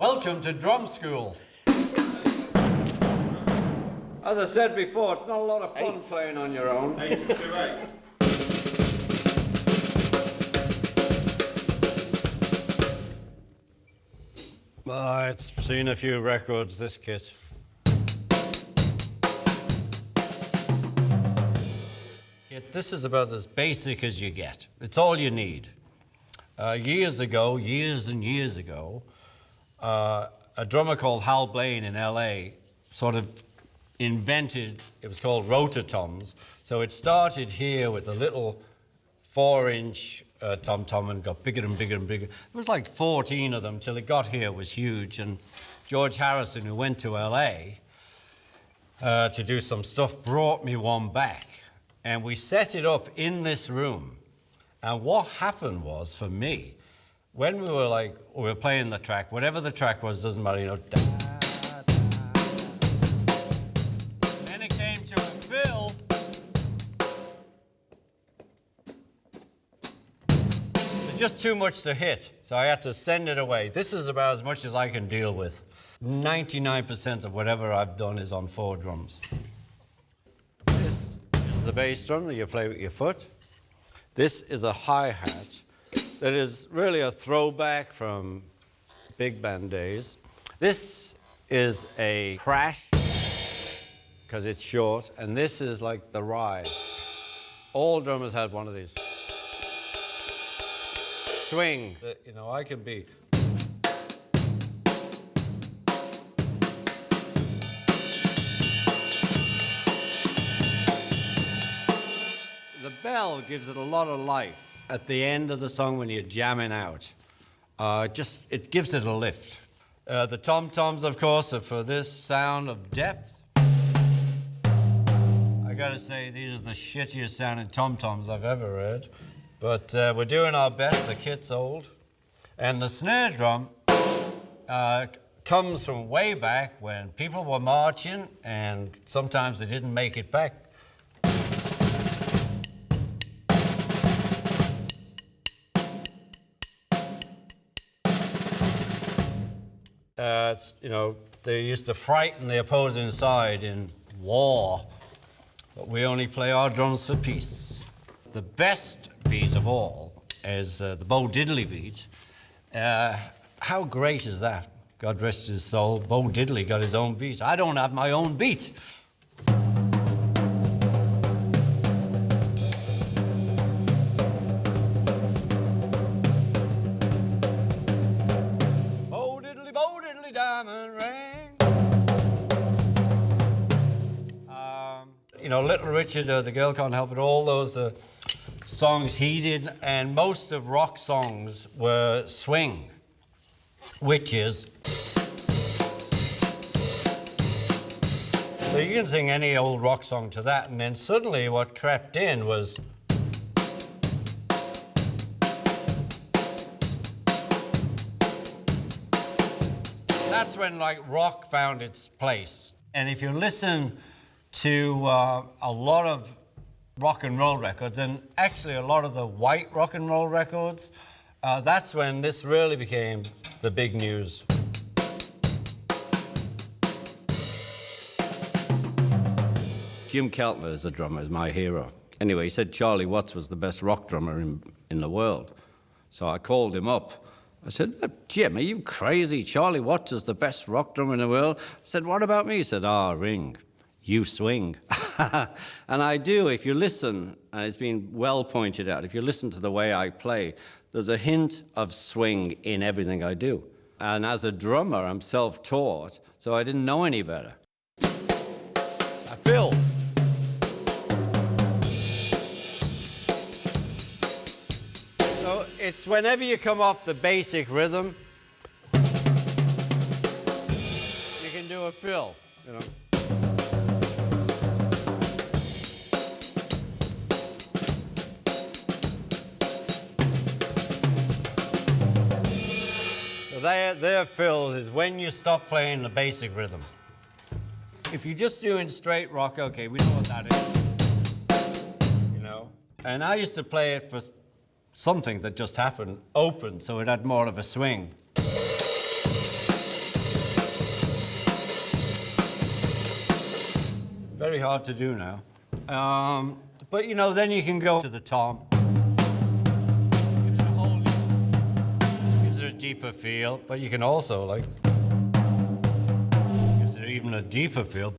Welcome to drum school. As I said before, it's not a lot of fun playing on your own. 8 to 8. It's seen a few records, this kit. This is about as basic as you get. It's all you need. Years and years ago, a drummer called Hal Blaine in LA sort of invented, it was called rototoms. So it started here with a little 4-inch tom-tom and got bigger and bigger and bigger. It was like 14 of them till it got here, it was huge. And George Harrison, who went to LA to do some stuff, brought me one back. And we set it up in this room. And what happened was, for me, when we were playing the track, whatever the track was, doesn't matter, you know, da, da, da. Then it came to a fill. It's just too much to hit, so I had to send it away. This is about as much as I can deal with. 99% of whatever I've done is on 4 drums. This is the bass drum that you play with your foot. This is a hi-hat that is really a throwback from big band days. This is a crash, because it's short, and this is like the ride. All drummers had one of these. Swing. You know, I can be. The bell gives it a lot of life. At the end of the song when you're jamming out, it gives it a lift. The tom-toms, of course, are for this sound of depth. I gotta say, these are the shittiest sounding tom-toms I've ever heard. But we're doing our best, the kit's old. And the snare drum comes from way back when people were marching and sometimes they didn't make it back. You know, they used to frighten the opposing side in war, but we only play our drums for peace. The best beat of all is the Bo Diddley beat. How great is that? God rest his soul, Bo Diddley got his own beat. I don't have my own beat. Diamond ring. You know, Little Richard, The Girl Can't Help It, all those songs he did, and most of rock songs were swing, which is. So you can sing any old rock song to that, and then suddenly what crept in was. That's when rock found its place. And if you listen to a lot of rock and roll records, and actually a lot of the white rock and roll records, that's when this really became the big news. Jim Keltner is a drummer, is my hero. Anyway, he said Charlie Watts was the best rock drummer in the world. So I called him up. I said, Jim, are you crazy? Charlie Watts is the best rock drummer in the world. I said, what about me? He said, Ring, you swing. And I do, if you listen, and it's been well pointed out, if you listen to the way I play, there's a hint of swing in everything I do. And as a drummer, I'm self-taught, so I didn't know any better. Phil. So it's whenever you come off the basic rhythm, you can do a fill, you know. So their fill is when you stop playing the basic rhythm. If you're just doing straight rock, okay, we know what that is, you know. And I used to play it for something that just happened, open, so it had more of a swing. very hard to do now. But you know, then you can go to the tom. Gives it a deeper feel, but you can also like, gives it even a deeper feel.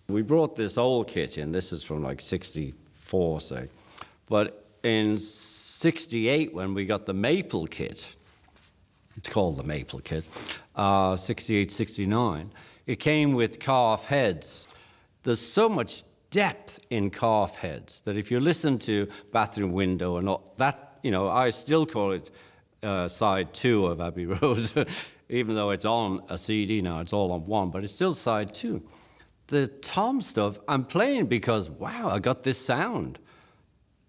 We brought this old kit in. This is from like 64, say. But in 68, when we got the maple kit, it's called the maple kit, 68, 69, it came with calf heads. There's so much depth in calf heads that if you listen to Bathroom Window and all that, you know, I still call it side 2 of Abbey Road, even though it's on a CD now, it's all on one, but it's still side 2. The tom stuff I'm playing because, wow, I got this sound.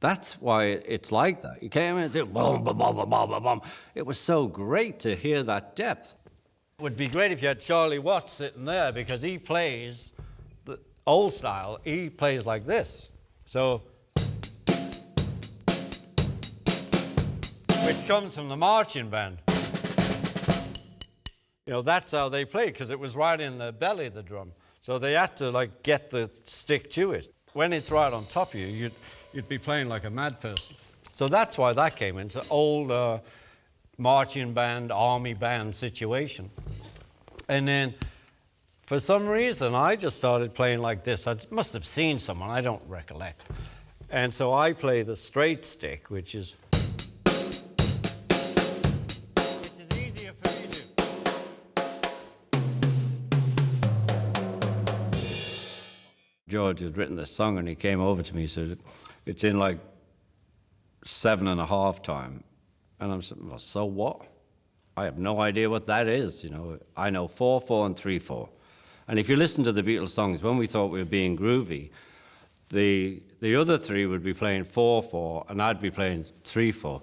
That's why it's like that. You came in and did boom, boom, boom, boom, boom, boom. It was so great to hear that depth. It would be great if you had Charlie Watts sitting there because he plays the old style. He plays like this. So, which comes from the marching band. You know, that's how they played because it was right in the belly of the drum. So they had to like get the stick to it. When it's right on top of you, you'd be playing like a mad person. So that's why that came in. It's an old marching band, army band situation. And then for some reason, I just started playing like this. I must have seen someone, I don't recollect. And so I play the straight stick, which is easier for me to do. George had written this song and he came over to me and said, it's in like 7.5 time. And I'm saying, well, so what? I have no idea what that is, you know. I know 4/4 and 3/4. And if you listen to the Beatles songs, when we thought we were being groovy, the other three would be playing 4/4 and I'd be playing 3/4.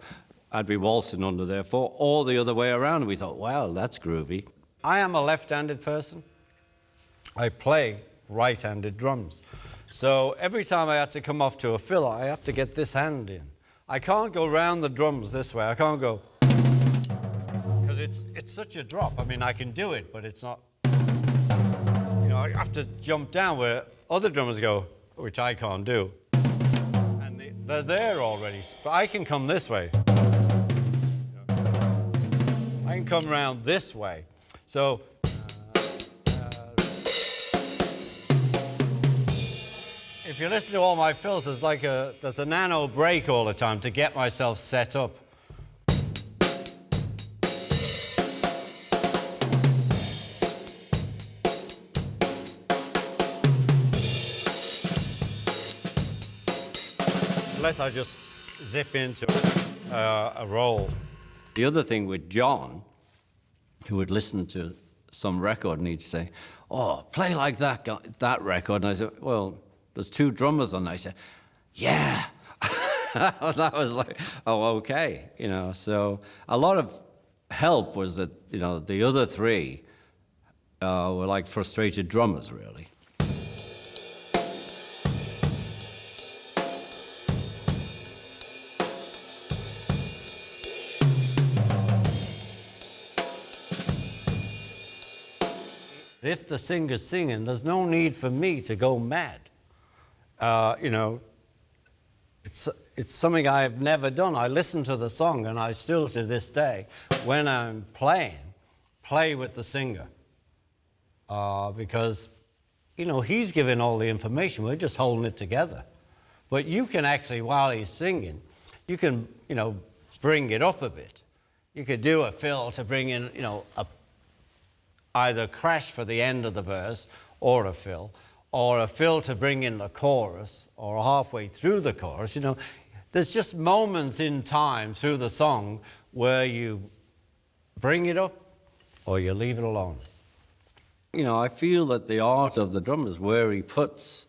I'd be waltzing under their 4 or the other way around. And we thought, wow, that's groovy. I am a left-handed person. I play right-handed drums. So every time I had to come off to a fill, I have to get this hand in. I can't go round the drums this way. I can't go, because it's such a drop. I mean, I can do it, but it's not, you know, I have to jump down where other drummers go, which I can't do. And they're there already, but I can come this way. I can come around this way. So, if you listen to all my fills, there's a nano break all the time to get myself set up. Unless I just zip into a roll. The other thing with John, who would listen to some record and he'd say, oh, play like that record. And I said, well, there's 2 drummers on there. I said, yeah. That was like, oh, okay. You know, so a lot of help was that, you know, the other 3 were like frustrated drummers, really. If the singer's singing, there's no need for me to go mad. You know, it's something I've never done. I listen to the song and I still, to this day, when I'm playing, play with the singer. Because, you know, he's giving all the information, we're just holding it together. But you can actually, while he's singing, you can, you know, bring it up a bit. You could do a fill to bring in, you know, either crash for the end of the verse or a fill to bring in the chorus, or halfway through the chorus. You know, there's just moments in time through the song where you bring it up or you leave it alone. You know, I feel that the art of the drummer is where he puts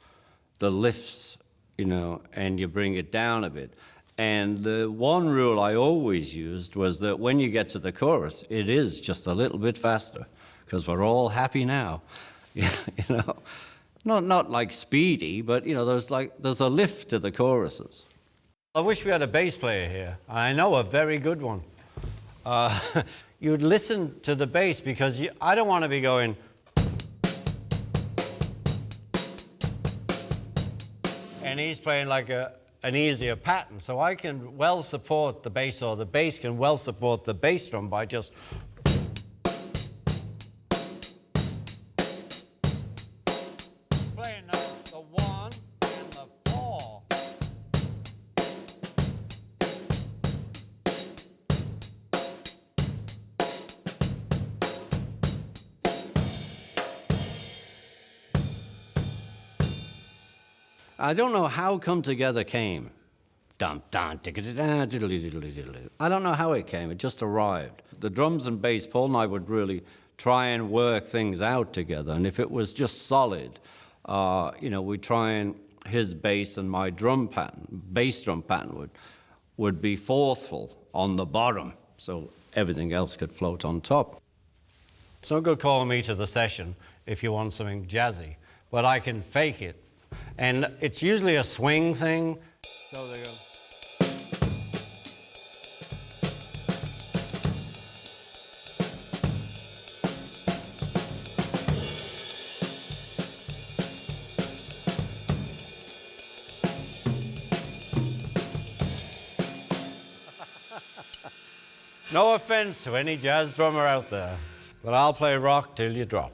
the lifts, you know, and you bring it down a bit. And the one rule I always used was that when you get to the chorus, it is just a little bit faster, because we're all happy now. You know, not like speedy, but you know, there's a lift to the choruses. I wish we had a bass player here. I know a very good one. You'd listen to the bass, because I don't want to be going. and he's playing like an easier pattern. So I can well support the bass, or the bass can well support the bass drum by just playing the 1 and the 4. I don't know how Come Together came. Dun, dun, diddle-diddle, diddle-diddle-diddle. I don't know how it came, it just arrived. The drums and bass, Paul and I would really try and work things out together, and if it was just solid, we'd try and his bass and my drum pattern, bass drum pattern would be forceful on the bottom, so everything else could float on top. It's no good calling me to the session if you want something jazzy, but I can fake it. And it's usually a swing thing. So they go. No offense to any jazz drummer out there, but I'll play rock till you drop.